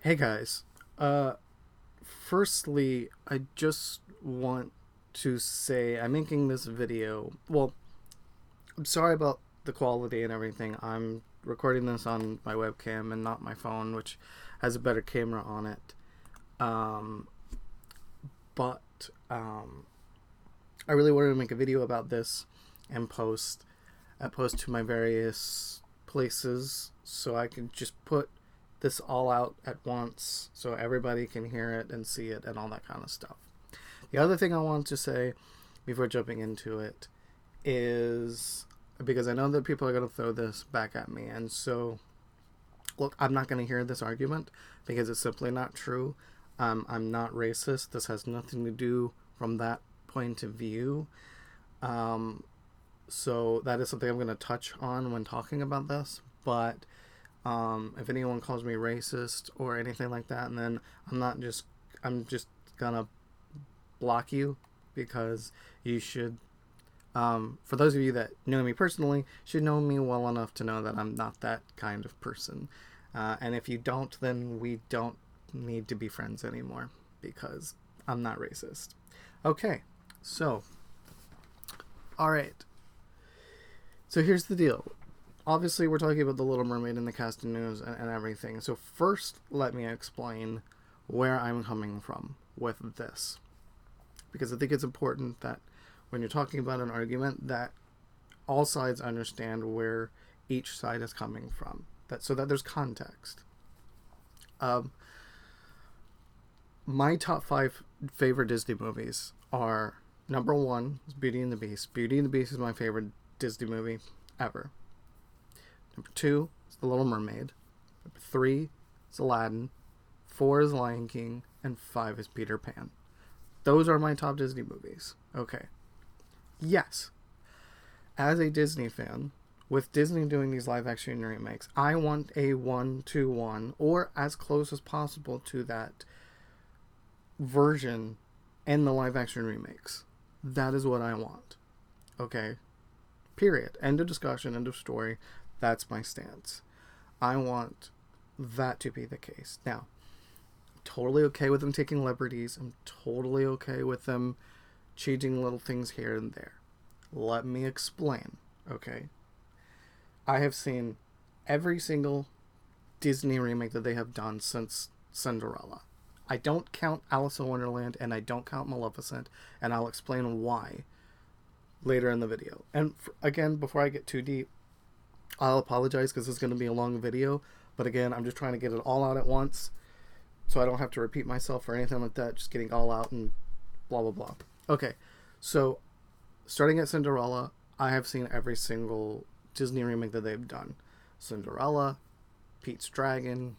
Hey guys. Uh Firstly, I just want to say I'm making this video. Well, I'm sorry about the quality and everything. I'm recording this on my webcam and not my phone, which has a better camera on it. Um but I really wanted to make a video about this and post to my various places so I can just put this all out at once so everybody can hear it and see it and all that kind of stuff. The other thing I want to say before jumping into it is because I know that people are going to throw this back at me, and so look, I'm not going to hear this argument because it's simply not true. I'm not racist. This has nothing to do from that point of view. Um, so that is something I'm going to touch on when talking about this. But if anyone calls me racist or anything like that, and then I'm just gonna block you because you should. For those of you that know me personally, should know me well enough to know that I'm not that kind of person. And if you don't, then we don't need to be friends anymore because I'm not racist. Okay, so all right. So here's the deal. Obviously, we're talking about the Little Mermaid and the cast and news and everything. So first, let me explain where I'm coming from with this, because I think it's important that when you're talking about an argument, that all sides understand where each side is coming from. That so that there's context. Um, my top five favorite Disney movies are: number one is Beauty and the Beast. Beauty and the Beast is my favorite Disney movie ever. Number two is The Little Mermaid. Number three is Aladdin. Four is Lion King. And five is Peter Pan. Those are my top Disney movies. Okay. Yes. As a Disney fan, with Disney doing these live action remakes, I want a 1-to-1 or as close as possible to that version in the live action remakes. That is what I want. Okay. Period. End of discussion. End of story. That's my stance. I want that to be the case. Now, I'm totally okay with them taking liberties. I'm totally okay with them changing little things here and there. Let me explain, okay? I have seen every single Disney remake that they have done since Cinderella. I don't count Alice in Wonderland and I don't count Maleficent, and I'll explain why later in the video. And again, before I get too deep, I'll apologize because this is going to be a long video, but again, I'm just trying to get it all out at once so I don't have to repeat myself or anything like that, just getting all out and blah blah blah. Okay, so starting at Cinderella, I have seen every single Disney remake that they've done. Cinderella, Pete's Dragon,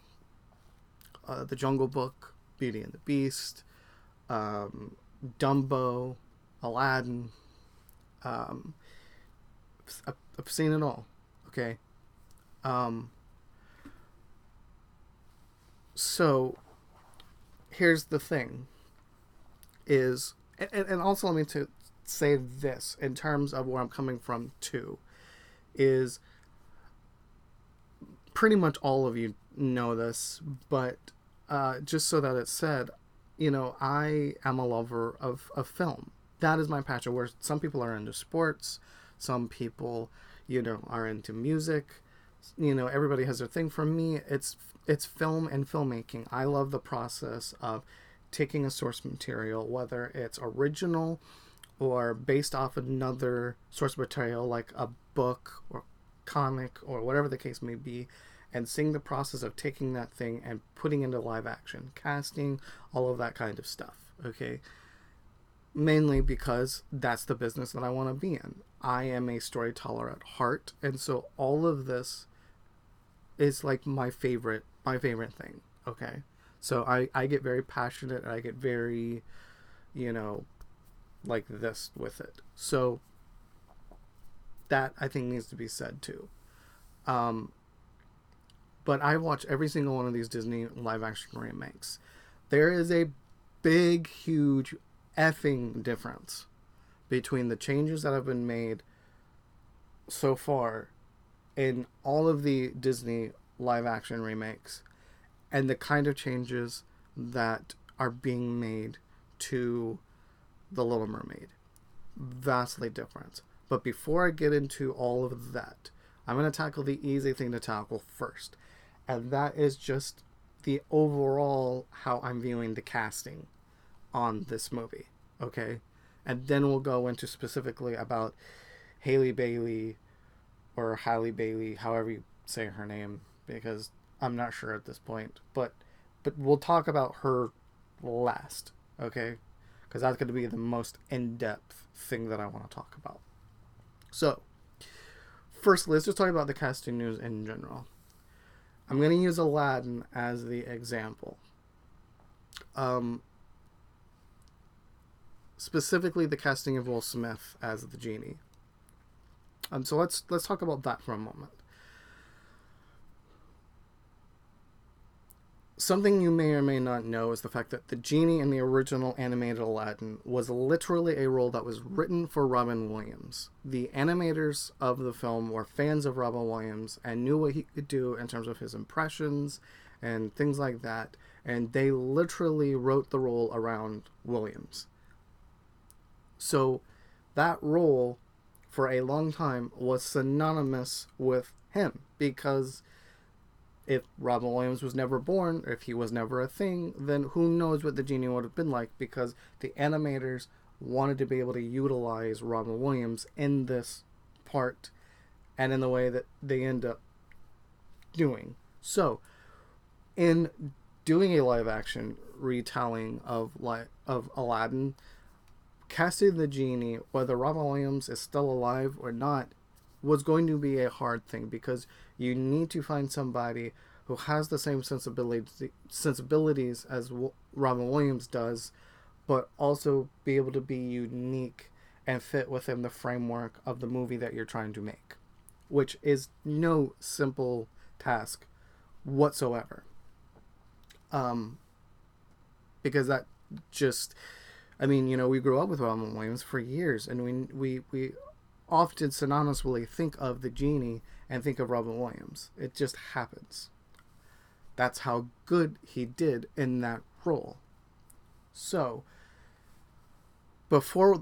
The Jungle Book, Beauty and the Beast, Dumbo, Aladdin. um, I've seen it all. Okay. Um, so here's the thing is, and also let me to say this in terms of where I'm coming from too, is pretty much all of you know this, but just so that it's said, I am a lover of film. That is my passion. Where some people are into sports, some people, are into music. Everybody has their thing. For me, it's film and filmmaking. I love the process of taking a source material, whether it's original or based off another source material like a book or comic or whatever the case may be, and seeing the process of taking that thing and putting into live action, casting, all of that kind of stuff. Okay. Mainly because that's the business that I want to be in. I am a storyteller at heart, and so all of this is like my favorite thing. Okay. So I get very passionate and I get very, you know, like this with it. So that I think needs to be said too. Um, but I watch every single one of these Disney live action remakes. There is a big, huge effing difference between the changes that have been made so far in all of the Disney live action remakes and the kind of changes that are being made to The Little Mermaid. Vastly different. But before I get into all of that, I'm going to tackle the easy thing to tackle first. And that is just the overall how I'm viewing the casting on this movie. Okay? And then we'll go into specifically about Halle Bailey, or Halle Bailey, however you say her name, because I'm not sure at this point. But we'll talk about her last. Okay? Because that's going to be the most in-depth thing that I want to talk about. So, first, let's just talk about the casting news in general. I'm going to use Aladdin as the example. Specifically, the casting of Will Smith as the genie. So let's talk about that for a moment. Something you may or may not know is the fact that the genie in the original animated Aladdin was literally a role that was written for Robin Williams. The animators of the film were fans of Robin Williams and knew what he could do in terms of his impressions and things like that, and they literally wrote the role around Williams. So that role, for a long time, was synonymous with him, because if Robin Williams was never born, if he was never a thing, then who knows what the genie would have been like, because the animators wanted to be able to utilize Robin Williams in this part and in the way that they end up doing. So, in doing a live action retelling of Aladdin, casting the genie, whether Robin Williams is still alive or not, was going to be a hard thing, because you need to find somebody who has the same sensibilities as Robin Williams does, but also be able to be unique and fit within the framework of the movie that you're trying to make, which is no simple task whatsoever. Because that just, I mean, you know, we grew up with Robin Williams for years, and we often synonymously think of the genie and think of Robin Williams. It just happens. That's how good he did in that role. So, before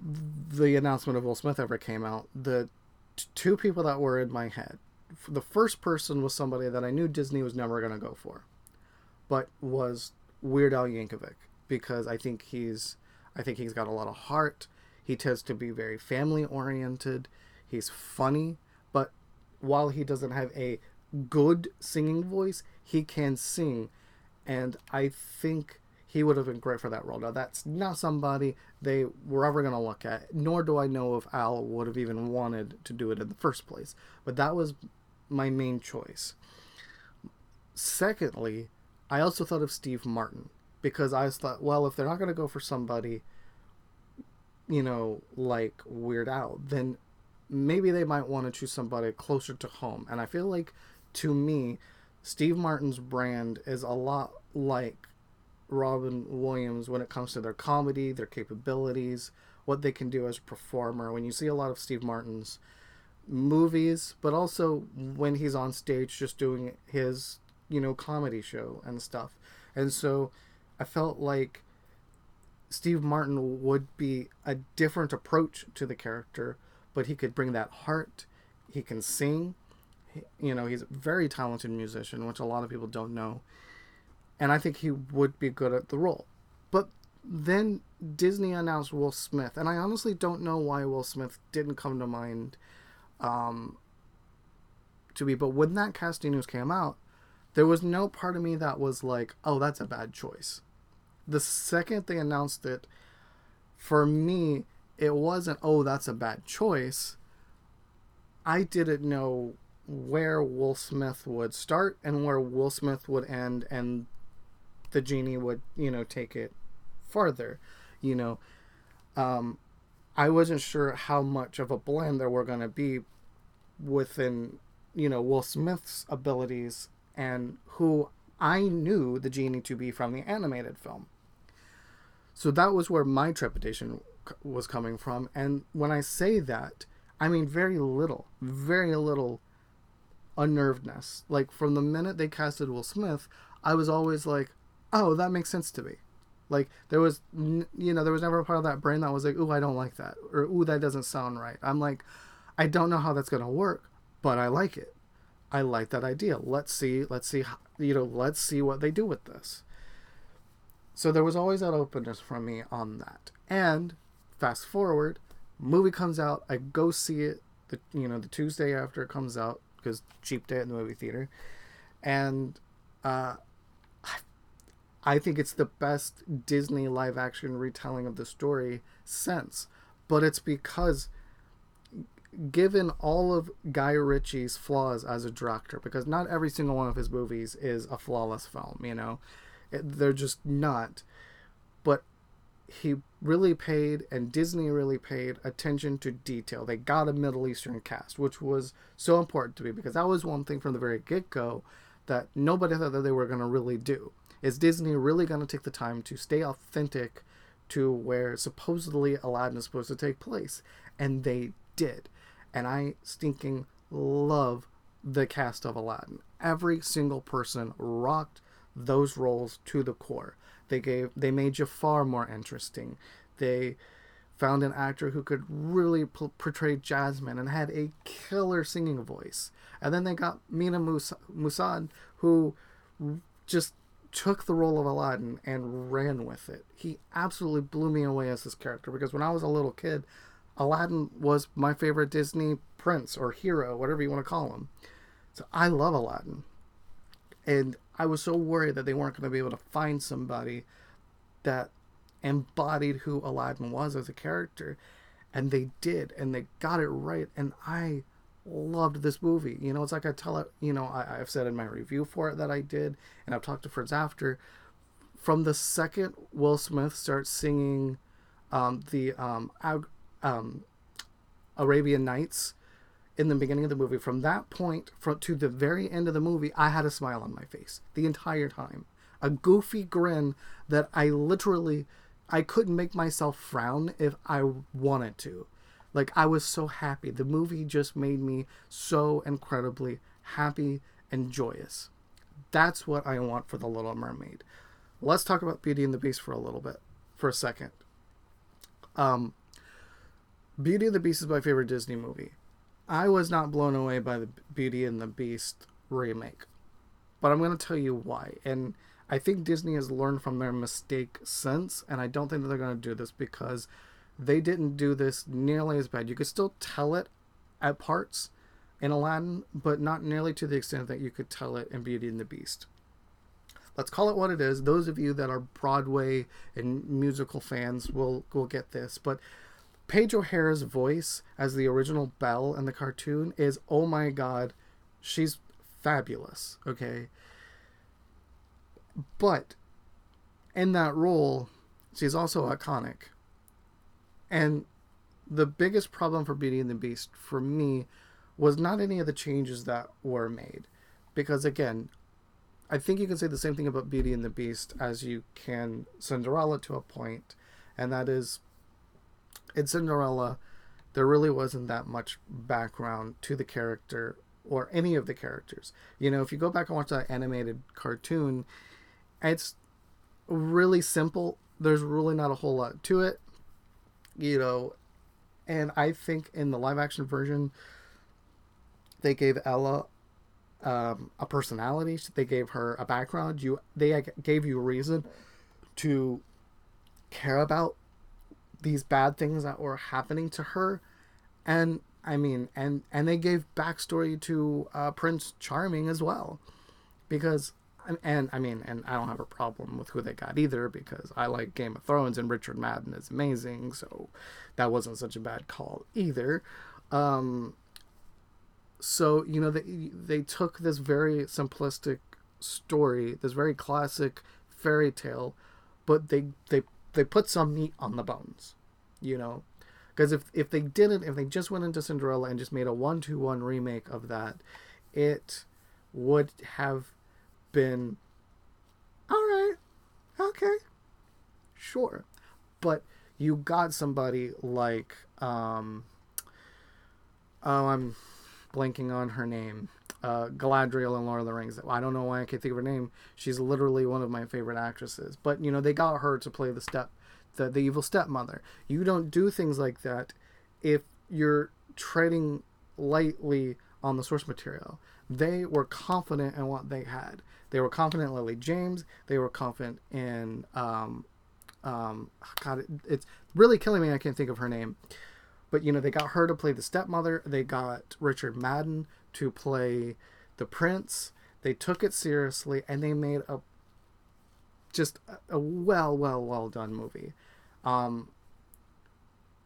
the announcement of Will Smith ever came out, the two people that were in my head, the first person was somebody that I knew Disney was never going to go for, but was Weird Al Yankovic, because I think he's got a lot of heart. He tends to be very family oriented. He's funny, but while he doesn't have a good singing voice, he can sing, and I think he would have been great for that role. Now, that's not somebody they were ever going to look at, nor do I know if Al would have even wanted to do it in the first place, but that was my main choice. Secondly, I also thought of Steve Martin, because I thought, well, if they're not going to go for somebody, you know, like Weird Al, then maybe they might want to choose somebody closer to home. And I feel like, to me, Steve Martin's brand is a lot like Robin Williams when it comes to their comedy, their capabilities, what they can do as a performer. When you see a lot of Steve Martin's movies, but also when he's on stage just doing his, you know, comedy show and stuff. And so I felt like Steve Martin would be a different approach to the character, but he could bring that heart. He can sing. You know, he's a very talented musician, which a lot of people don't know. And I think he would be good at the role. But then Disney announced Will Smith, and I honestly don't know why Will Smith didn't come to mind to me. But when that casting news came out, there was no part of me that was like, oh, that's a bad choice. The second they announced it, for me, it wasn't, oh, that's a bad choice. I didn't know where Will Smith would start and where Will Smith would end, and the genie would, you know, take it farther. You know, I wasn't sure how much of a blend there were going to be within, you know, Will Smith's abilities and who I knew the genie to be from the animated film. So that was where my trepidation was coming from. And when I say that, I mean very little unnervedness. Like, from the minute they casted Will Smith, I was always like, oh, that makes sense to me. Like, there was, there was never a part of that brain that was like, ooh, I don't like that. Or, ooh, that doesn't sound right. I'm like, I don't know how that's going to work, but I like it. I like that idea. Let's see, let's see what they do with this. So there was always that openness from me on that. And fast forward, movie comes out, I go see it the Tuesday after it comes out, because cheap day at the movie theater. And I think it's the best Disney live action retelling of the story since. But it's because, given all of Guy Ritchie's flaws as a director, because not every single one of his movies is a flawless film, they're just not. But he really paid, and Disney really paid attention to detail. They got a Middle Eastern cast, which was so important to me, because that was one thing from the very get-go that nobody thought that they were going to really do. Is Disney really going to take the time to stay authentic to where supposedly Aladdin is supposed to take place? And they did. And I stinking love the cast of Aladdin. Every single person rocked those roles to the core. They made Jafar more interesting. They found an actor who could really portray Jasmine and had a killer singing voice. And then they got Mina Musad, who just took the role of Aladdin and ran with it. He absolutely blew me away as this character, because when I was a little kid, Aladdin was my favorite Disney prince or hero, whatever you want to call him. So I love Aladdin. And I was so worried that they weren't going to be able to find somebody that embodied who Aladdin was as a character. And they did, and they got it right. And I loved this movie. It's like I tell it, I've said in my review for it that I did, and I've talked to friends after, from the second Will Smith starts singing the Arabian Nights in the beginning of the movie, from that point to the very end of the movie, I had a smile on my face the entire time. A goofy grin that I couldn't make myself frown if I wanted to. Like, I was so happy. The movie just made me so incredibly happy and joyous. That's what I want for The Little Mermaid. Let's talk about Beauty and the Beast for a second. Beauty and the Beast is my favorite Disney movie. I was not blown away by the Beauty and the Beast remake. But I'm going to tell you why. And I think Disney has learned from their mistake since, and I don't think that they're going to do this, because they didn't do this nearly as bad. You could still tell it at parts in Aladdin, but not nearly to the extent that you could tell it in Beauty and the Beast. Let's call it what it is. Those of you that are Broadway and musical fans will get this. But Paige O'Hara's voice as the original Belle in the cartoon is, oh my god, she's fabulous, okay? But in that role, she's also iconic. And the biggest problem for Beauty and the Beast for me was not any of the changes that were made. Because again, I think you can say the same thing about Beauty and the Beast as you can Cinderella to a point. And that is, in Cinderella, there really wasn't that much background to the character or any of the characters. If you go back and watch that animated cartoon, it's really simple. There's really not a whole lot to it. And I think in the live action version, they gave Ella a personality. They gave her a background. They gave you a reason to care about these bad things that were happening to her. And and they gave backstory to Prince Charming as well, because and I don't have a problem with who they got either, because I like Game of Thrones and Richard Madden is amazing, so that wasn't such a bad call either. So they took this very simplistic story, this very classic fairy tale, but they put some meat on the bones, because if they just went into Cinderella and just made a 1-to-1 remake of that, it would have been all right, okay, sure. But you got somebody like I'm blanking on her name, Galadriel in Lord of the Rings. I don't know why I can't think of her name. She's literally one of my favorite actresses. But, you know, they got her to play the evil stepmother. You don't do things like that if you're treading lightly on the source material. They were confident in what they had. They were confident in Lily James. They were confident in God, it's really killing me. I can't think of her name. But, you know, they got her to play the stepmother. They got Richard Madden to play the prince. They took it seriously, and they made a well done movie.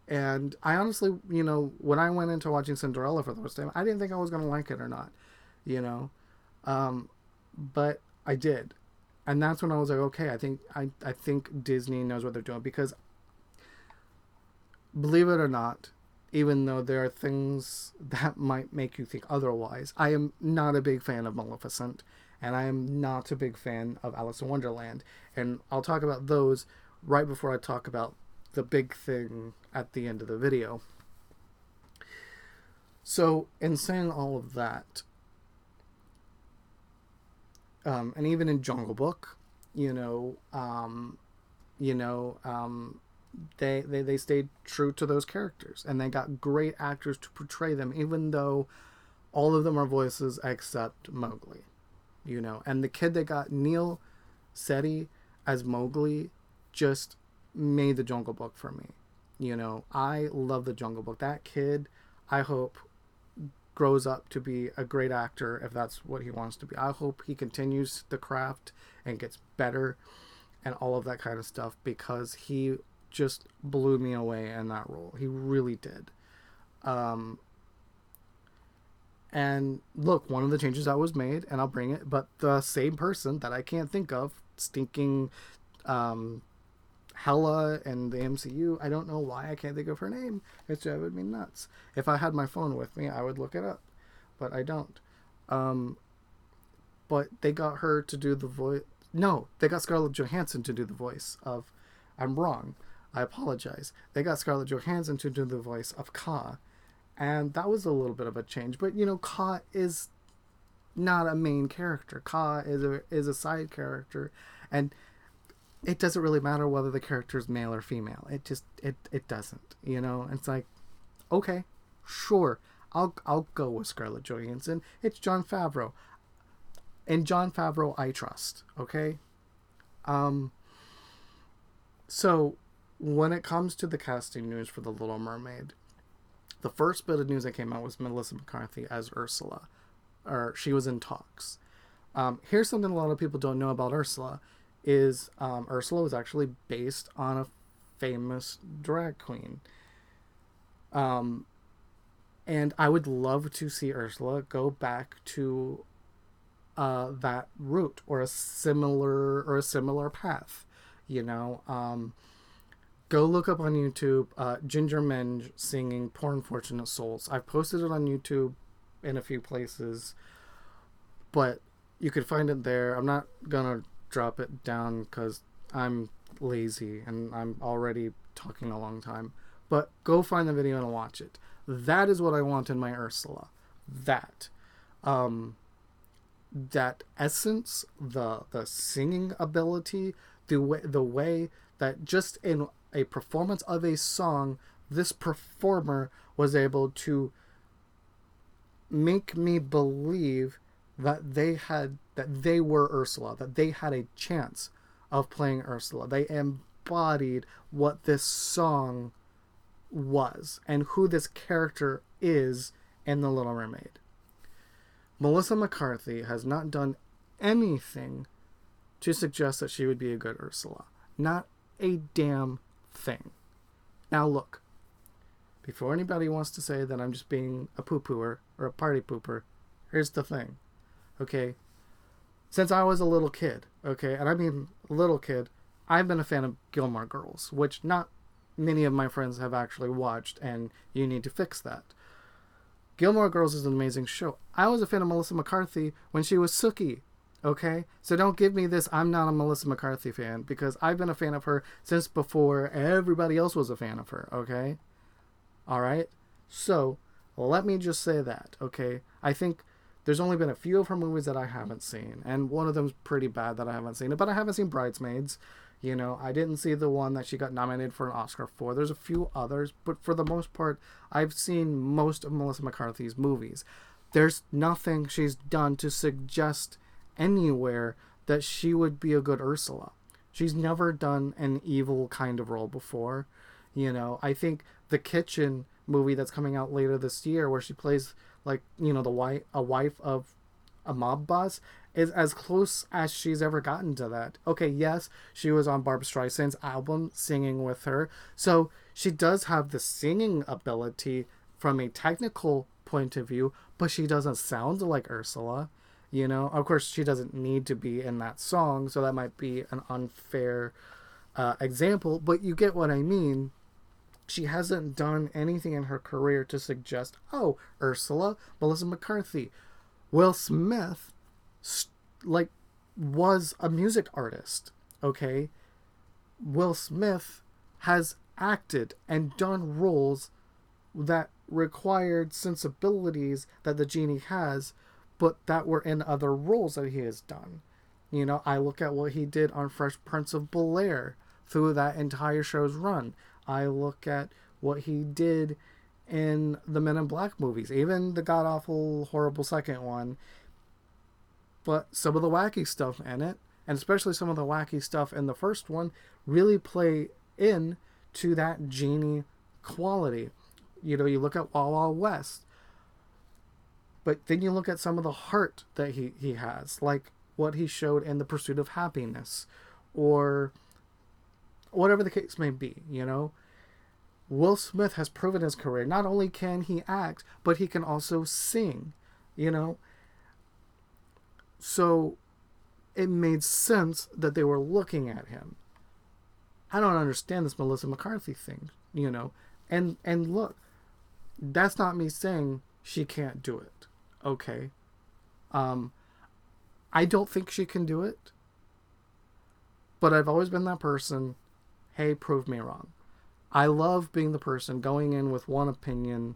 And I honestly, you know, when I went into watching Cinderella for the first time, I didn't think I was going to like it or not, you know. But I did. And that's when I was like, okay, I think Disney knows what they're doing. Because, believe it or not, even though there are things that might make you think otherwise, I am not a big fan of Maleficent. And I am not a big fan of Alice in Wonderland. And I'll talk about those right before I talk about the big thing at the end of the video. So, in saying all of that, and even in Jungle Book, they stayed true to those characters, and they got great actors to portray them, even though all of them are voices except Mowgli, you know. And the kid that got Neil Sethi as Mowgli just made the Jungle Book for me. You know, I love the Jungle Book. That kid, I hope, grows up to be a great actor if that's what he wants to be. I hope he continues the craft and gets better and all of that kind of stuff, because he just blew me away in that role. He really did. And look, one of the changes that was made, and I'll bring it, but the same person that I can't think of, stinking Hela and the MCU, I don't know why I can't think of her name. It's driving me nuts. If I had my phone with me, I would look it up, but I don't. But they got her to do the voice. No, they got Scarlett Johansson to do the voice of. I'm wrong. I apologize. They got Scarlett Johansson to do the voice of Kaa, and that was a little bit of a change. But, you know, Kaa is not a main character. Kaa is a side character, and it doesn't really matter whether the character is male or female. It doesn't, you know. It's like, okay, sure, I'll go with Scarlett Johansson. It's Jon Favreau, and Jon Favreau I trust. Okay. So when it comes to the casting news for The Little Mermaid, the first bit of news that came out was Melissa McCarthy as Ursula, or she was in talks. Here's something a lot of people don't know about Ursula. Is Ursula was actually based on a famous drag queen. And I would love to see Ursula go back to that route, or a similar path, you know. Go look up on YouTube Ginger Minge singing Poor Unfortunate Souls. I've posted it on YouTube in a few places, but you could find it there. I'm not gonna drop it down because I'm lazy and I'm already talking a long time, but go find the video and watch it. That is what I want in my Ursula. That essence, the singing ability, the way that just in a performance of a song, this performer was able to make me believe that they were Ursula, that they had a chance of playing Ursula. They embodied what this song was and who this character is in The Little Mermaid. Melissa McCarthy has not done anything to suggest that she would be a good Ursula. Not a damn thing. Now look, before anybody wants to say that I'm just being a poo-pooer or a party pooper, here's the thing. Okay, since I was a little kid, okay, and I mean little kid, I've been a fan of Gilmore Girls, which not many of my friends have actually watched, and you need to fix that. Gilmore Girls is an amazing show. I was a fan of Melissa McCarthy when she was Sookie, okay? So don't give me this, I'm not a Melissa McCarthy fan, because I've been a fan of her since before everybody else was a fan of her, okay? Alright? So, let me just say that, okay? I think There's only been a few of her movies that I haven't seen, and one of them's pretty bad that I haven't seen it, but I haven't seen Bridesmaids. You know, I didn't see the one that she got nominated for an Oscar for. There's a few others, but for the most part, I've seen most of Melissa McCarthy's movies. There's nothing she's done to suggest anywhere that she would be a good Ursula. She's never done an evil kind of role before. You know, I think The Kitchen movie that's coming out later this year, where she plays like, you know, a wife of a mob boss, is as close as she's ever gotten to that. Okay, yes, she was on Barbra Streisand's album singing with her, so she does have the singing ability from a technical point of view, but she doesn't sound like Ursula. You know, of course, she doesn't need to be in that song, so that might be an unfair example, but you get what I mean. She hasn't done anything in her career to suggest, oh, Ursula, Melissa McCarthy. Will Smith, like, was a music artist, okay? Will Smith has acted and done roles that required sensibilities that the genie has, but that were in other roles that he has done. You know, I look at what he did on Fresh Prince of Bel-Air through that entire show's run. I look at what he did in the Men in Black movies, even the god-awful, horrible second one. But some of the wacky stuff in it, and especially some of the wacky stuff in the first one, really play in to that genie quality. You know, you look at Wild Wild West, but then you look at some of the heart that he has, like what he showed in The Pursuit of Happiness, or whatever the case may be, you know. Will Smith has proven his career. Not only can he act, but he can also sing, you know. So it made sense that they were looking at him. I don't understand this Melissa McCarthy thing, you know. And look, that's not me saying she can't do it, okay? I don't think she can do it, but I've always been that person. Hey, prove me wrong. I love being the person going in with one opinion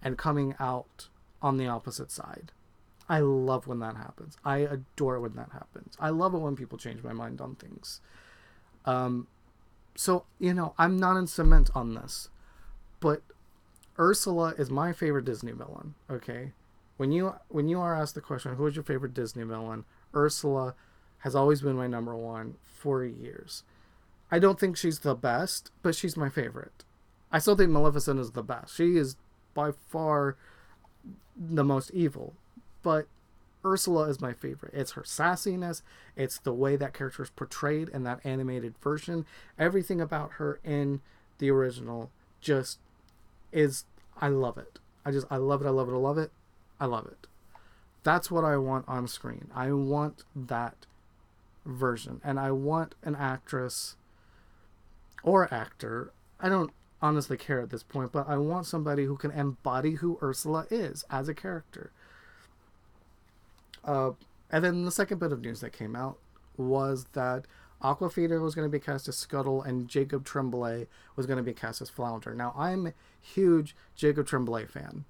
and coming out on the opposite side. I love when that happens. I adore when that happens. I love it when people change my mind on things. So, you know, I'm not in cement on this, but Ursula is my favorite Disney villain, okay? When you are asked the question, who is your favorite Disney villain? Ursula has always been my number one for years. I don't think she's the best, but she's my favorite. I still think Maleficent is the best. She is by far the most evil, but Ursula is my favorite. It's her sassiness. It's the way that character is portrayed in that animated version. Everything about her in the original just is, I love it. I love it. I love it. I love it. I love it. That's what I want on screen. I want that version. And I want an actress or actor, I don't honestly care at this point, but I want somebody who can embody who Ursula is as a character. And then the second bit of news that came out was that Aquafina was going to be cast as Scuttle and Jacob Tremblay was going to be cast as Flounder. Now, I'm a huge Jacob Tremblay fan.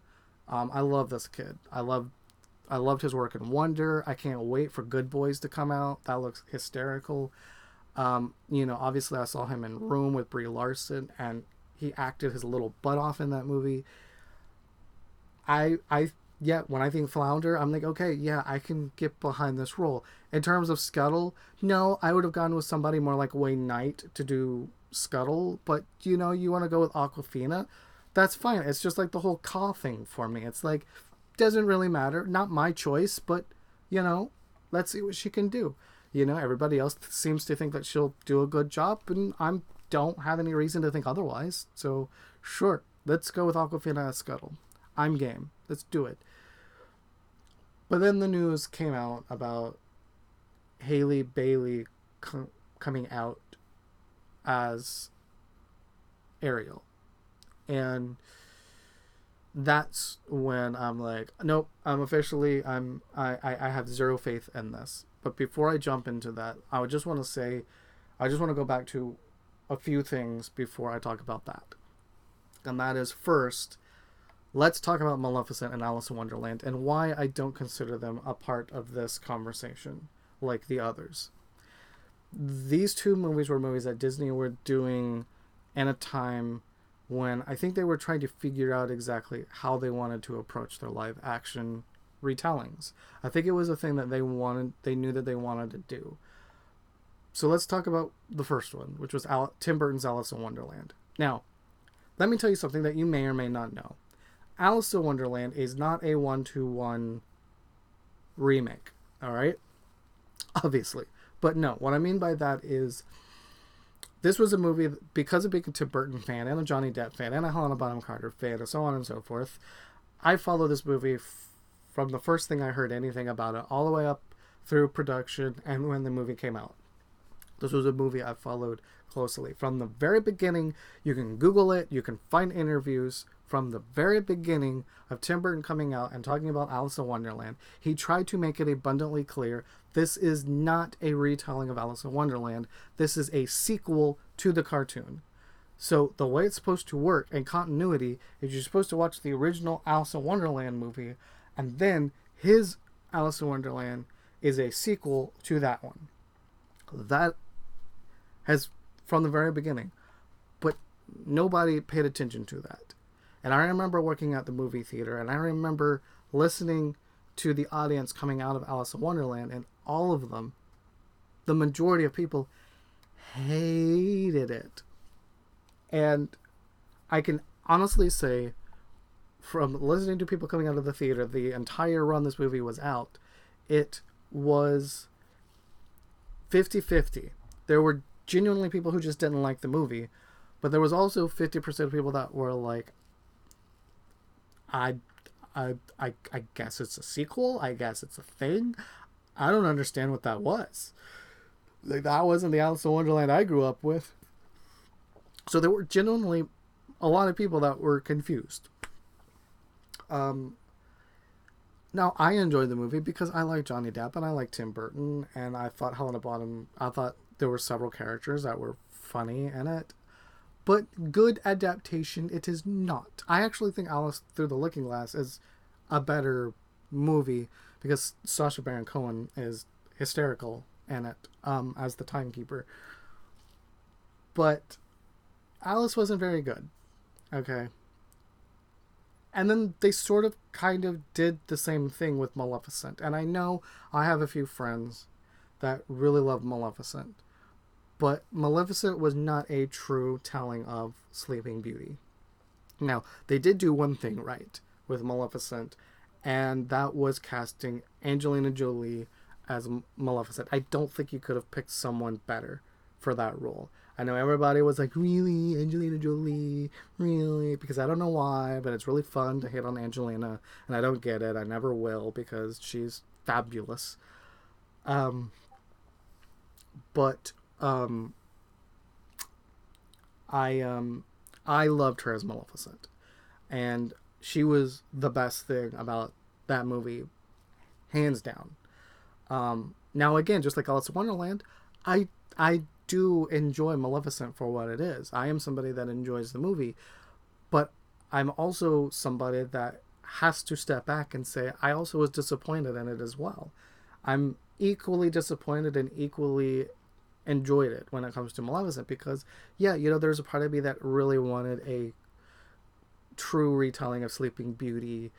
I love this kid. I loved his work in Wonder. I can't wait for Good Boys to come out. That looks hysterical. You know, obviously I saw him in Room with Brie Larson, and he acted his little butt off in that movie. Yeah, when I think Flounder, I'm like, okay, yeah, I can get behind this role. In terms of Scuttle, no, I would have gone with somebody more like Wayne Knight to do Scuttle, but, you know, you want to go with Aquafina, that's fine. It's just like the whole Ka thing for me. It's like, doesn't really matter. Not my choice, but, you know, let's see what she can do. You know, everybody else seems to think that she'll do a good job, and I don't have any reason to think otherwise. So, sure, let's go with Aquafina as Scuttle. I'm game. Let's do it. But then the news came out about Haley Bailey coming out as Ariel. And that's when I'm like, nope, I have zero faith in this. But before I jump into that, I would just want to say, I just want to go back to a few things before I talk about that. And that is, first, let's talk about Maleficent and Alice in Wonderland and why I don't consider them a part of this conversation like the others. These two movies were movies that Disney were doing in a time when I think they were trying to figure out exactly how they wanted to approach their live action retellings. I think it was a thing that they knew that they wanted to do. So let's talk about the first one, which was Tim Burton's Alice in Wonderland. Now, let me tell you something that you may or may not know. Alice in Wonderland is not a 1-to-1 remake, all right? Obviously. But no, what I mean by that is this was a movie, because of being a Tim Burton fan and a Johnny Depp fan and a Helena Bonham Carter fan and so on and so forth, I follow this movie from the first thing I heard anything about it all the way up through production and when the movie came out. This was a movie I followed closely. From the very beginning, you can Google it, you can find interviews from the very beginning of Tim Burton coming out and talking about Alice in Wonderland. He tried to make it abundantly clear this is not a retelling of Alice in Wonderland. This is a sequel to the cartoon. So the way it's supposed to work in continuity is you're supposed to watch the original Alice in Wonderland movie, and then his Alice in Wonderland is a sequel to that one. That has from the very beginning. But nobody paid attention to that. And I remember working at the movie theater, and I remember listening to the audience coming out of Alice in Wonderland, and all of them, the majority of people, hated it. And I can honestly say, from listening to people coming out of the theater, the entire run this movie was out, it was 50-50. There were genuinely people who just didn't like the movie, but there was also 50% of people that were like, I guess it's a sequel. I guess it's a thing. I don't understand what that was. Like, that wasn't the Alice in Wonderland I grew up with. So there were genuinely a lot of people that were confused. Now, I enjoyed the movie because I like Johnny Depp and I like Tim Burton, and I thought I thought there were several characters that were funny in it. But good adaptation, it is not. I actually think Alice Through the Looking Glass is a better movie because Sacha Baron Cohen is hysterical in it as the timekeeper. But Alice wasn't very good. Okay. And then they sort of kind of did the same thing with Maleficent. And I know I have a few friends that really love Maleficent. But Maleficent was not a true telling of Sleeping Beauty. Now, they did do one thing right with Maleficent, and that was casting Angelina Jolie as Maleficent. I don't think you could have picked someone better for that role. I know everybody was like, really, Angelina Jolie, really? Because I don't know why, but it's really fun to hate on Angelina, and I don't get it. I never will, because she's fabulous. But I loved her as Maleficent, and she was the best thing about that movie, hands down. Now again, just like Alice in Wonderland, I do enjoy Maleficent for what it is. I am somebody that enjoys the movie, but I'm also somebody that has to step back and say I also was disappointed in it as well. I'm equally disappointed and equally enjoyed it when it comes to Maleficent because, yeah, there's a part of me that really wanted a true retelling of Sleeping Beauty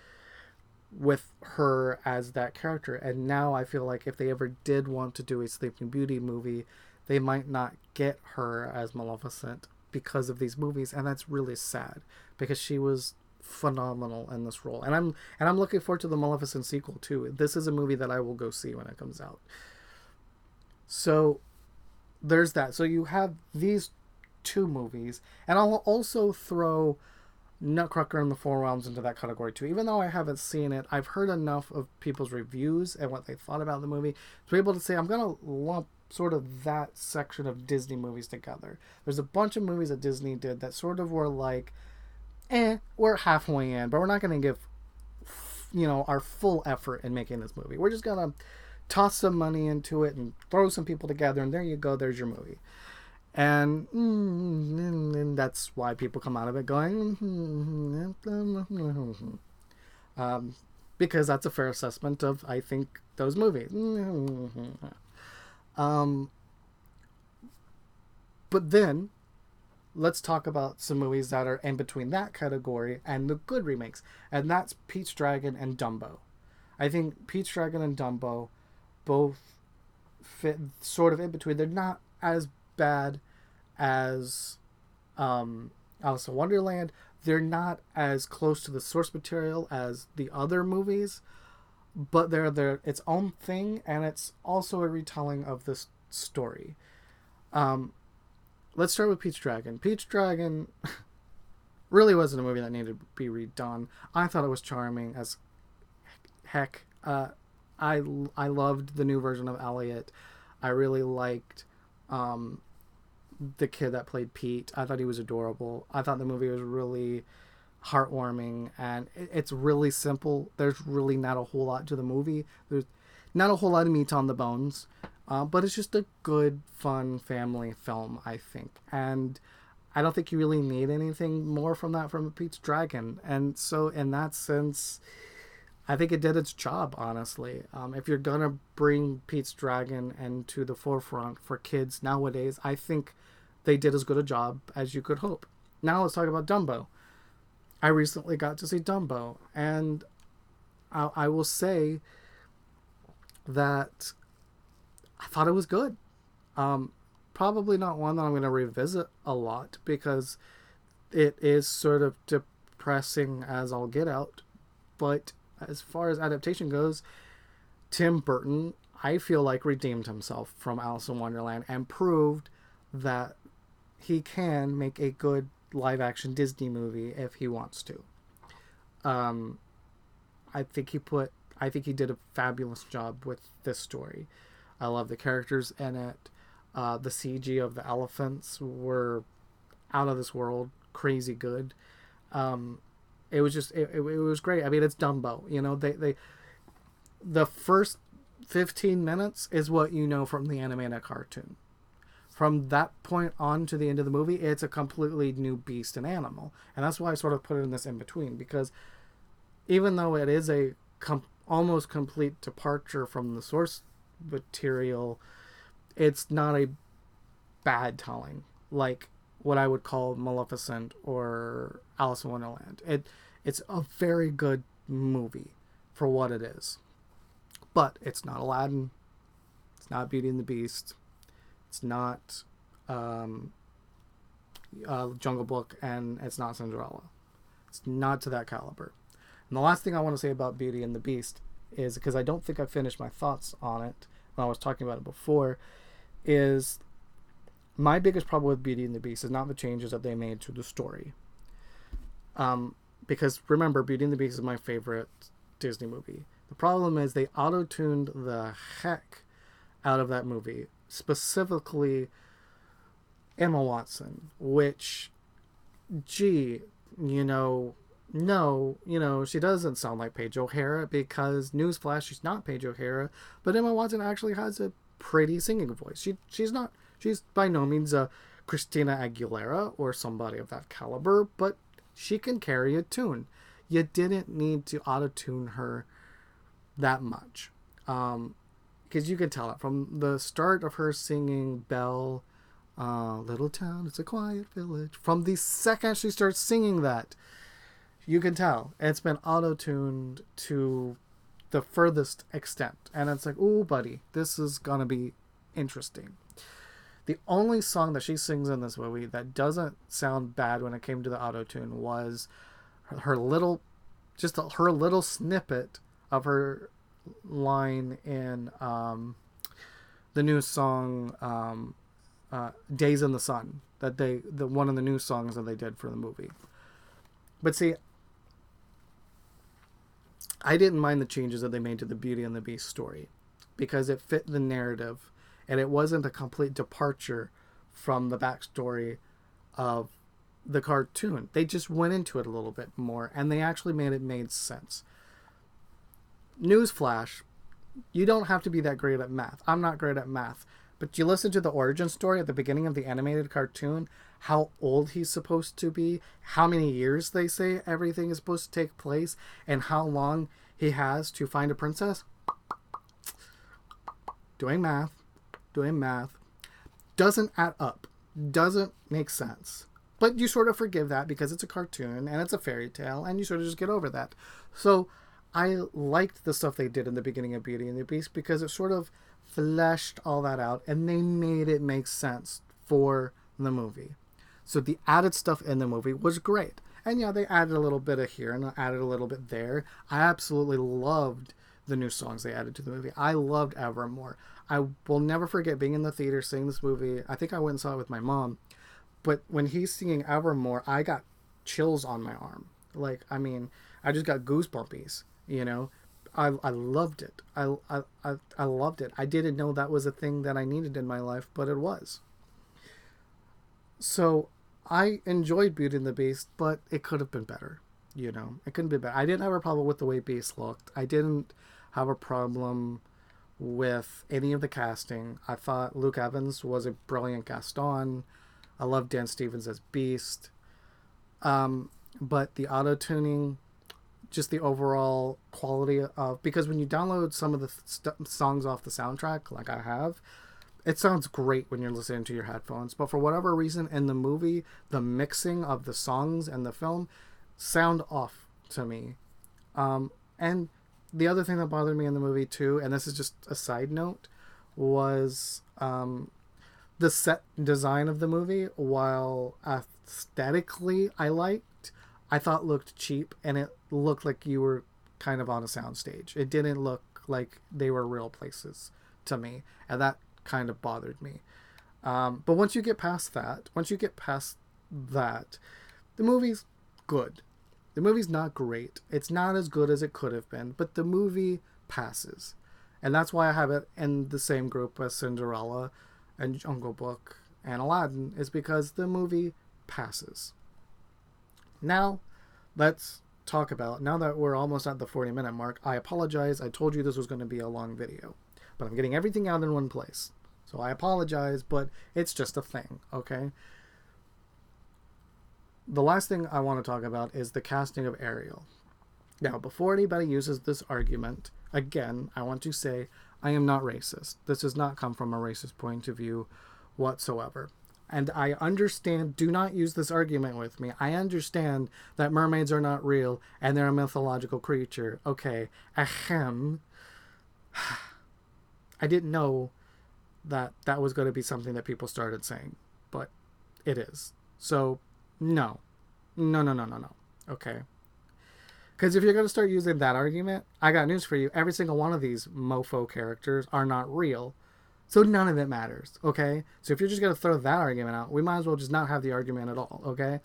with her as that character. And now I feel like if they ever did want to do a Sleeping Beauty movie, they might not get her as Maleficent because of these movies, and that's really sad because she was phenomenal in this role. And I'm looking forward to the Maleficent sequel too. This is a movie that I will go see when it comes out. So there's that. So you have these two movies, and I'll also throw Nutcracker in the Four Realms into that category too. Even though I haven't seen it, I've heard enough of people's reviews and what they thought about the movie to be able to say I'm gonna lump sort of that section of Disney movies together. There's a bunch of movies that Disney did that sort of were like, we're halfway in, but we're not gonna give our full effort in making this movie. We're just gonna toss some money into it and throw some people together, and there you go, there's your movie. And that's why people come out of it going, because that's a fair assessment of, I think, those movies. But then let's talk about some movies that are in between that category and the good remakes, and that's Pete's Dragon and Dumbo. I think Pete's Dragon and Dumbo both fit sort of in between. They're not as bad as Alice in Wonderland. They're not as close to the source material as the other movies, but they're its own thing, and it's also a retelling of this story. Let's start with Pete's Dragon. Pete's Dragon really wasn't a movie that needed to be redone. I thought it was charming as heck. I loved the new version of Elliot. I really liked the kid that played Pete. I thought he was adorable. I thought the movie was really heartwarming, and it's really simple. There's really not a whole lot to the movie. There's not a whole lot of meat on the bones, but it's just a good, fun family film, I think. And I don't think you really need anything more from that from Pete's Dragon. And so in that sense, I think it did its job, honestly. If you're going to bring Pete's Dragon into the forefront for kids nowadays, I think they did as good a job as you could hope. Now let's talk about Dumbo. I recently got to see Dumbo, and I will say that I thought it was good. Probably not one that I'm going to revisit a lot, because it is sort of depressing as all get out. But as far as adaptation goes, Tim Burton, I feel like, redeemed himself from Alice in Wonderland and proved that he can make a good live-action Disney movie if he wants to. I think he did a fabulous job with this story. I love the characters in it. The CG of the elephants were out of this world, crazy good. It was just it was great. I mean, it's Dumbo. You know, the first 15 minutes is what you know from the animated cartoon. From that point on to the end of the movie, it's a completely new beast and animal. And that's why I sort of put it in this in between, because even though it is a almost complete departure from the source material, it's not a bad telling like what I would call Maleficent or Alice in Wonderland. It's a very good movie for what it is. But it's not Aladdin. It's not Beauty and the Beast. It's not Jungle Book, and it's not Cinderella. It's not to that caliber. And the last thing I want to say about Beauty and the Beast is, because I don't think I finished my thoughts on it when I was talking about it before, is my biggest problem with Beauty and the Beast is not the changes that they made to the story. Because remember, Beauty and the Beast is my favorite Disney movie. The problem is they auto-tuned the heck out of that movie. Specifically Emma Watson, which, gee, no, she doesn't sound like Paige O'Hara, because newsflash, she's not Paige O'Hara, but Emma Watson actually has a pretty singing voice. She's by no means a Christina Aguilera or somebody of that caliber, but she can carry a tune. You didn't need to auto-tune her that much. Because you can tell it from the start of her singing Belle, little town, it's a quiet village. From the second she starts singing that, you can tell it's been auto-tuned to the furthest extent. And it's like, ooh, buddy, this is going to be interesting. The only song that she sings in this movie that doesn't sound bad when it came to the auto-tune was her little snippet of her line in the new song Days in the Sun, the one of the new songs that they did for the movie. But see, I didn't mind the changes that they made to the Beauty and the Beast story, because it fit the narrative and it wasn't a complete departure from the backstory of the cartoon. They just went into it a little bit more, and they actually made sense. Newsflash, you don't have to be that great at math. I'm not great at math, But you listen to the origin story at the beginning of the animated cartoon, how old he's supposed to be, how many years they say everything is supposed to take place, and how long he has to find a princess. Doing math, doesn't add up, doesn't make sense. But you sort of forgive that because it's a cartoon and it's a fairy tale, and you sort of just get over that. So I liked the stuff they did in the beginning of Beauty and the Beast because it sort of fleshed all that out and they made it make sense for the movie. So the added stuff in the movie was great. And yeah, they added a little bit of here and added a little bit there. I absolutely loved the new songs they added to the movie. I loved Evermore. I will never forget being in the theater seeing this movie. I think I went and saw it with my mom. But when he's singing Evermore, I got chills on my arm. Like, I mean, I just got goosebumpies, you know. I loved it. I loved it. I didn't know that was a thing that I needed in my life, but it was. So I enjoyed Beauty and the Beast, but it could have been better. You know, it couldn't be better. I didn't have a problem with the way Beast looked. I didn't have a problem with any of the casting. I thought Luke Evans was a brilliant Gaston. I love Dan Stevens as Beast. But the auto-tuning, just the overall quality of... Because when you download some of the songs off the soundtrack, like I have, it sounds great when you're listening to your headphones. But for whatever reason, in the movie, the mixing of the songs and the film sound off to me. And the other thing that bothered me in the movie, too, and this is just a side note, was... the set design of the movie, while aesthetically I liked, I thought looked cheap, and it looked like you were kind of on a soundstage. It didn't look like they were real places to me, and that kind of bothered me. But once you get past that, the movie's good. The movie's not great. It's not as good as it could have been, but the movie passes. And that's why I have it in the same group as Cinderella and Jungle Book and Aladdin, is because the movie passes. Now, let's talk about, now that we're almost at the 40-minute mark, I apologize. I told you this was going to be a long video, but I'm getting everything out in one place. So I apologize, but it's just a thing, okay? The last thing I want to talk about is the casting of Ariel. Now, before anybody uses this argument, again, I want to say I am not racist. This does not come from a racist point of view whatsoever. And I understand, do not use this argument with me. I understand that mermaids are not real and they're a mythological creature. Okay, ahem. I didn't know that that was going to be something that people started saying, but it is. So, no. Okay. Because if you're going to start using that argument, I got news for you. Every single one of these mofo characters are not real. So none of it matters, okay? So if you're just going to throw that argument out, we might as well just not have the argument at all, okay?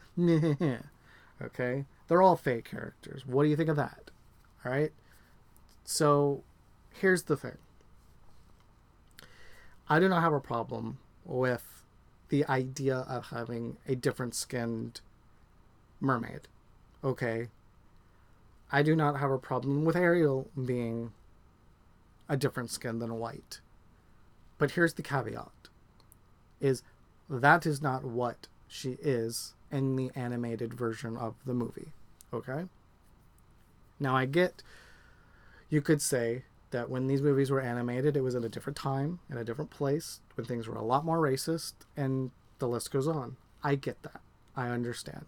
Okay? They're all fake characters. What do you think of that? All right? So here's the thing. I do not have a problem with the idea of having a different skinned mermaid, okay? I do not have a problem with Ariel being a different skin than white. But here's the caveat, is that is not what she is in the animated version of the movie, okay? Now I get, you could say that when these movies were animated, it was at a different time, in a different place, when things were a lot more racist, and the list goes on. I get that. I understand.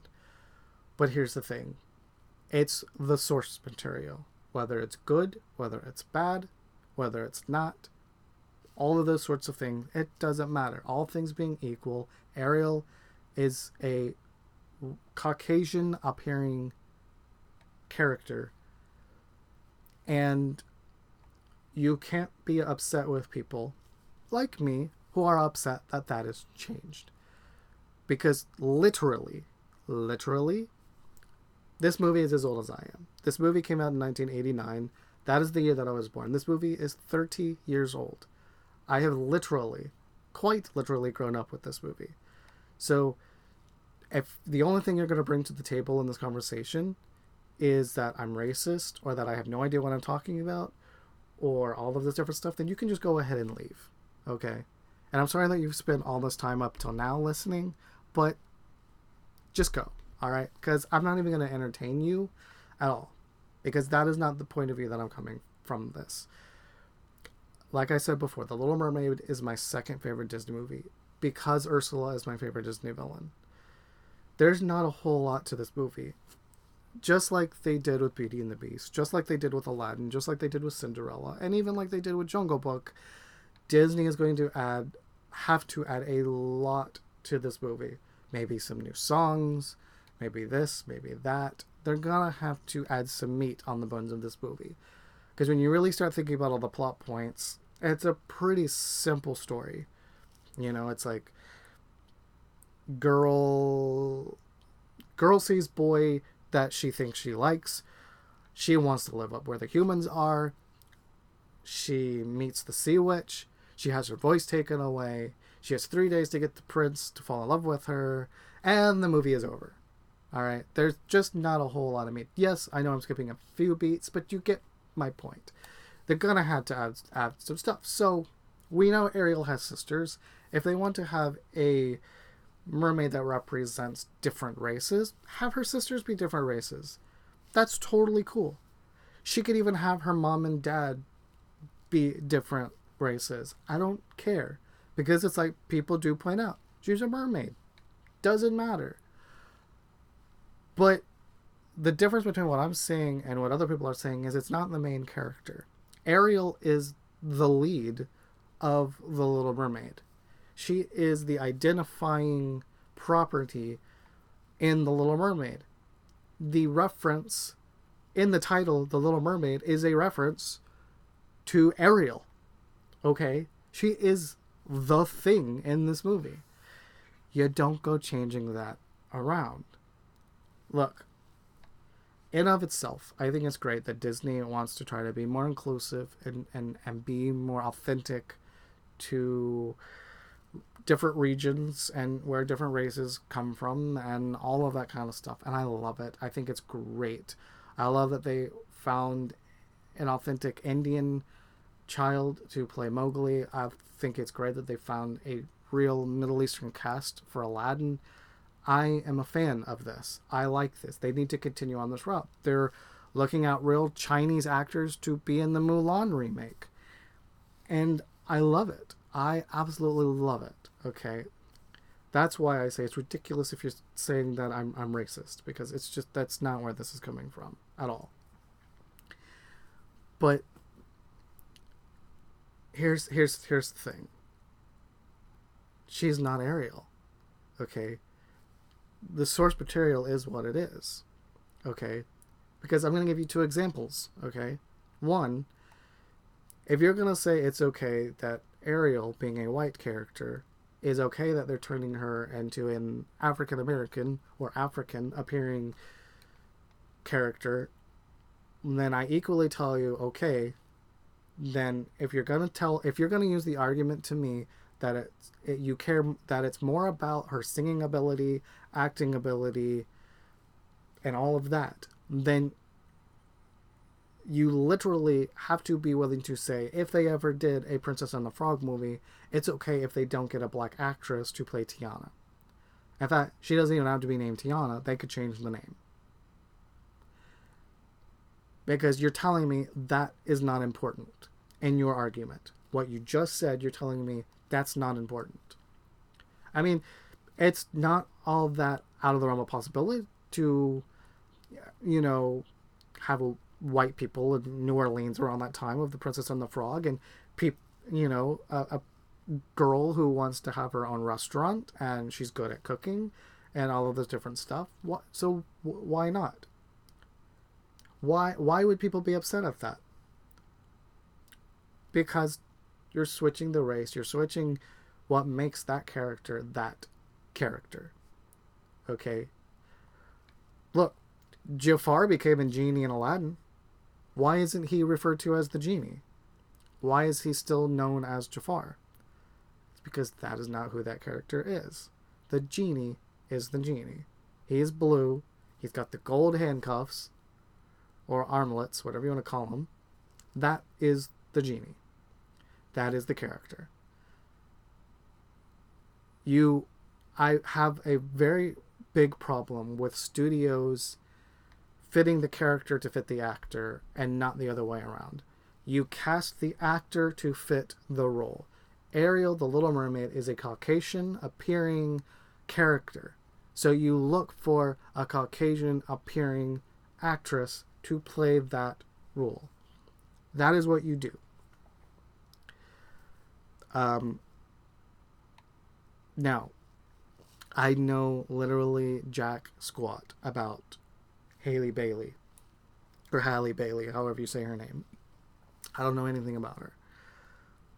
But here's the thing. It's the source material. Whether it's good, whether it's bad, whether it's not, all of those sorts of things, it doesn't matter. All things being equal, Ariel is a Caucasian appearing character. And you can't be upset with people like me who are upset that that is changed. Because literally, this movie is as old as I am. This movie came out in 1989. That is the year that I was born. This movie is 30 years old. I have quite literally grown up with this movie. So if the only thing you're going to bring to the table in this conversation is that I'm racist or that I have no idea what I'm talking about or all of this different stuff, then you can just go ahead and leave. Okay? And I'm sorry that you've spent all this time up till now listening, but just go, all right? Because I'm not even going to entertain you at all, because that is not the point of view that I'm coming from this. Like I said before, The Little Mermaid is my second favorite Disney movie because Ursula is my favorite Disney villain. There's not a whole lot to this movie. Just like they did with Beauty and the Beast, just like they did with Aladdin, just like they did with Cinderella, and even like they did with Jungle Book, Disney is going to have to add a lot to this movie. Maybe some new songs, maybe this, maybe that. They're gonna have to add some meat on the bones of this movie. Because when you really start thinking about all the plot points, it's a pretty simple story. You know, it's like girl sees boy that she thinks she likes. She wants to live up where the humans are. She meets the sea witch. She has her voice taken away. She has 3 days to get the prince to fall in love with her. And the movie is over. Alright? There's just not a whole lot of meat. Yes, I know I'm skipping a few beats, but you get my point. They're gonna have to add some stuff. So, we know Ariel has sisters. If they want to have a mermaid that represents different races, have her sisters be different races. That's totally cool. She could even have her mom and dad be different races. I don't care. Because it's like people do point out, she's a mermaid. Doesn't matter. But the difference between what I'm saying and what other people are saying is it's not the main character. Ariel is the lead of The Little Mermaid. She is the identifying property in The Little Mermaid. The reference in the title, The Little Mermaid, is a reference to Ariel. Okay? She is the thing in this movie. You don't go changing that around. Look, in of itself, I think it's great that Disney wants to try to be more inclusive and be more authentic to different regions and where different races come from and all of that kind of stuff. And I love it. I think it's great. I love that they found an authentic Indian child to play Mowgli. I think it's great that they found a real Middle Eastern cast for Aladdin. I am a fan of this. I like this. They need to continue on this route. They're looking at real Chinese actors to be in the Mulan remake. And I love it. I absolutely love it. Okay? That's why I say it's ridiculous if you're saying that I'm racist, because it's just, that's not where this is coming from at all. But here's the thing. She's not Ariel. Okay? The source material is what it is. Okay? Because I'm going to give you two examples. Okay? One, if you're going to say it's okay that Ariel, being a white character, is okay that they're turning her into an African American or African appearing character, then I equally tell you, okay, then if you're going to use the argument to me that you care that it's more about her singing ability, acting ability, and all of that, then you literally have to be willing to say, if they ever did a Princess and the Frog movie, it's okay if they don't get a black actress to play Tiana. In fact, she doesn't even have to be named Tiana. They could change the name. Because you're telling me that is not important in your argument. What you just said, you're telling me that's not important. I mean, it's not all that out of the realm of possibility to, have white people in New Orleans around that time of The Princess and the Frog, and a girl who wants to have her own restaurant and she's good at cooking and all of this different stuff. So why not? Why would people be upset at that? Because you're switching the race. You're switching what makes that character that character. Okay? Look, Jafar became a genie in Aladdin. Why isn't he referred to as the genie? Why is he still known as Jafar? It's because that is not who that character is. The genie is the genie. He is blue. He's got the gold handcuffs, or armlets, whatever you want to call them. That is the genie. That is the character. I have a very big problem with studios fitting the character to fit the actor and not the other way around. You cast the actor to fit the role. Ariel, the Little Mermaid, is a Caucasian appearing character. So you look for a Caucasian appearing actress to play that role. That is what you do. Now, I know literally jack squat about Halle Bailey, or Halle Bailey, however you say her name. I don't know anything about her.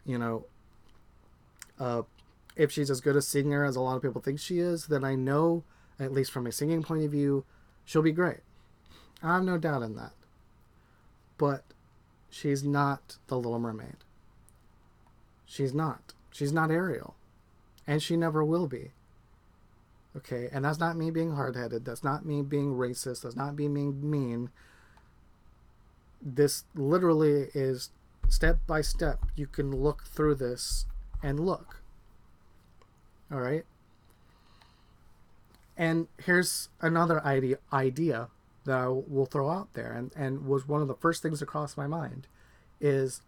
You know, if she's as good a singer as a lot of people think she is, then I know, at least from a singing point of view, she'll be great. I have no doubt in that. But she's not the Little Mermaid. She's not. She's not Ariel. And she never will be. Okay? And that's not me being hard-headed. That's not me being racist. That's not me being mean. This literally is step by step. You can look through this and look. Alright? And here's another idea that I will throw out there, and was one of the first things that crossed my mind, is,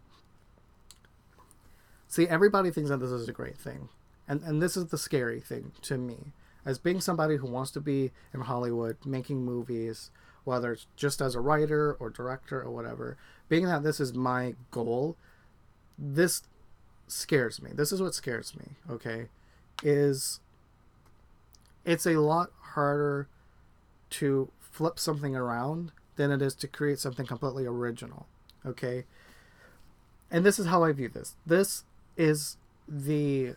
see, everybody thinks that this is a great thing. And this is the scary thing to me. As being somebody who wants to be in Hollywood, making movies, whether it's just as a writer or director or whatever, being that this is my goal, this scares me. This is what scares me, okay? It's a lot harder to flip something around than it is to create something completely original, okay? And this is how I view this. This is the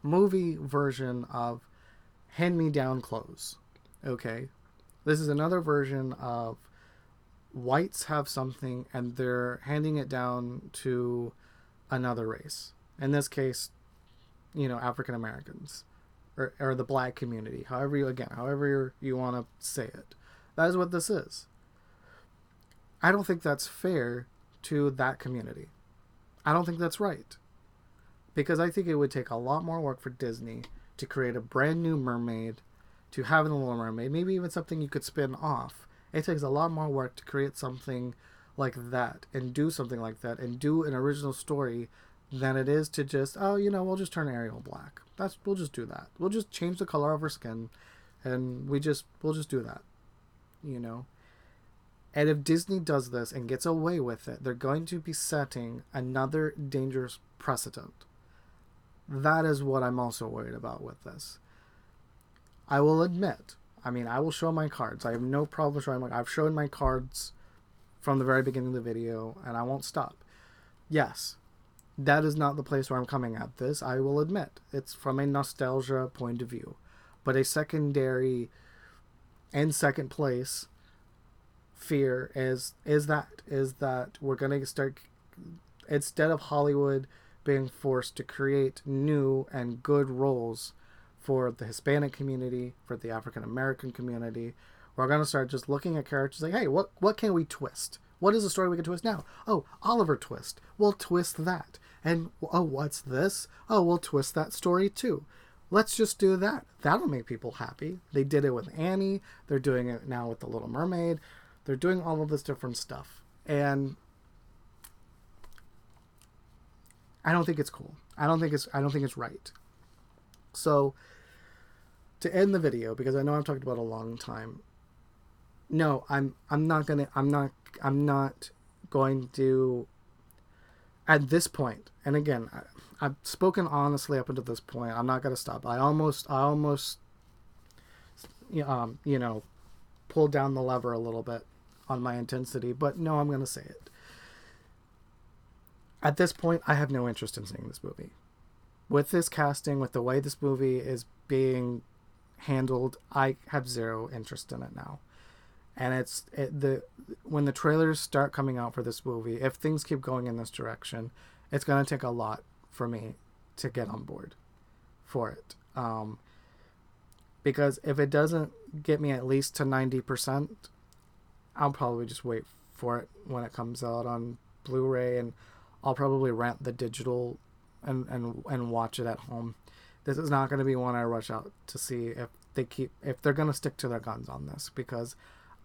movie version of hand-me-down clothes, okay? This is another version of whites have something and they're handing it down to another race. In this case, you know, African Americans, or the black community, however you want to say it. That is what this is. I don't think that's fair to that community. I don't think that's right. Because I think it would take a lot more work for Disney to create a brand new mermaid, to have a Little Mermaid, maybe even something you could spin off. It takes a lot more work to create something like that, and do something like that, and do an original story, than it is to just, oh, you know, we'll just turn Ariel black. We'll just do that. We'll just change the color of her skin, and we'll just do that. You know? And if Disney does this and gets away with it, they're going to be setting another dangerous precedent. That is what I'm also worried about with this. I will admit, I mean, I will show my cards. I have no problem showing I've shown my cards from the very beginning of the video, and I won't stop. Yes, that is not the place where I'm coming at this, I will admit. It's from a nostalgia point of view. But a secondary and second place fear is that we're going to start, instead of Hollywood being forced to create new and good roles for the Hispanic community, for the African American community, we're going to start just looking at characters like, hey, what can we twist? What is the story we can twist now? Oh, Oliver twist. We'll twist that. And, oh, what's this? Oh, we'll twist that story too. Let's just do that. That'll make people happy. They did it with Annie. They're doing it now with The Little Mermaid. They're doing all of this different stuff. And I don't think it's cool. I don't think it's right. So, to end the video, because I know I've talked about it a long time, no, I'm not going to, at this point, and again, I've spoken honestly up until this point. I'm not going to stop. I almost pulled down the lever a little bit on my intensity, but no, I'm going to say it. At this point, I have no interest in seeing this movie. With this casting, with the way this movie is being handled, I have zero interest in it now. And when the trailers start coming out for this movie, if things keep going in this direction, it's going to take a lot for me to get on board for it. Because if it doesn't get me at least to 90%, I'll probably just wait for it when it comes out on Blu-ray, and I'll probably rent the digital and watch it at home, This is not going to be one I rush out to see if they're going to stick to their guns on this, because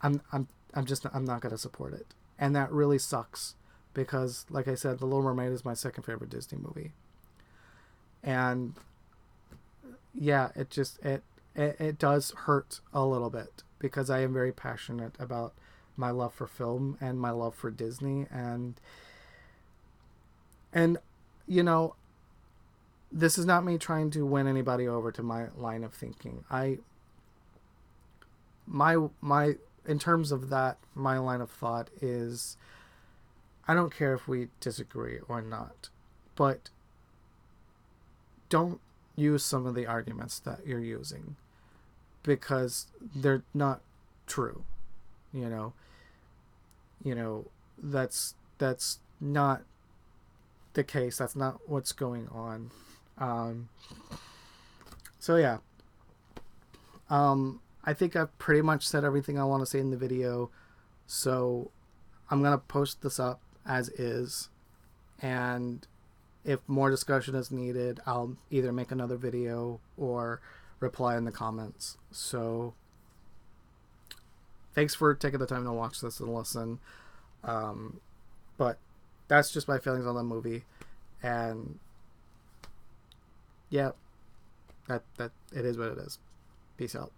I'm not going to support it. And that really sucks, because like I said, The Little Mermaid is my second favorite Disney movie. And yeah, it does hurt a little bit, because I am very passionate about my love for film and my love for Disney, and you know, this is not me trying to win anybody over to my line of thinking. My in terms of that, my line of thought is, I don't care if we disagree or not, but don't use some of the arguments that you're using, because they're not true. You know, that's not the case. That's not what's going on. So yeah, I think I've pretty much said everything I want to say in the video, so I'm gonna post this up as is, and if more discussion is needed, I'll either make another video or reply in the comments. So thanks for taking the time to watch this and listen. But that's just my feelings on the movie, and yeah, that it is what it is. Peace out.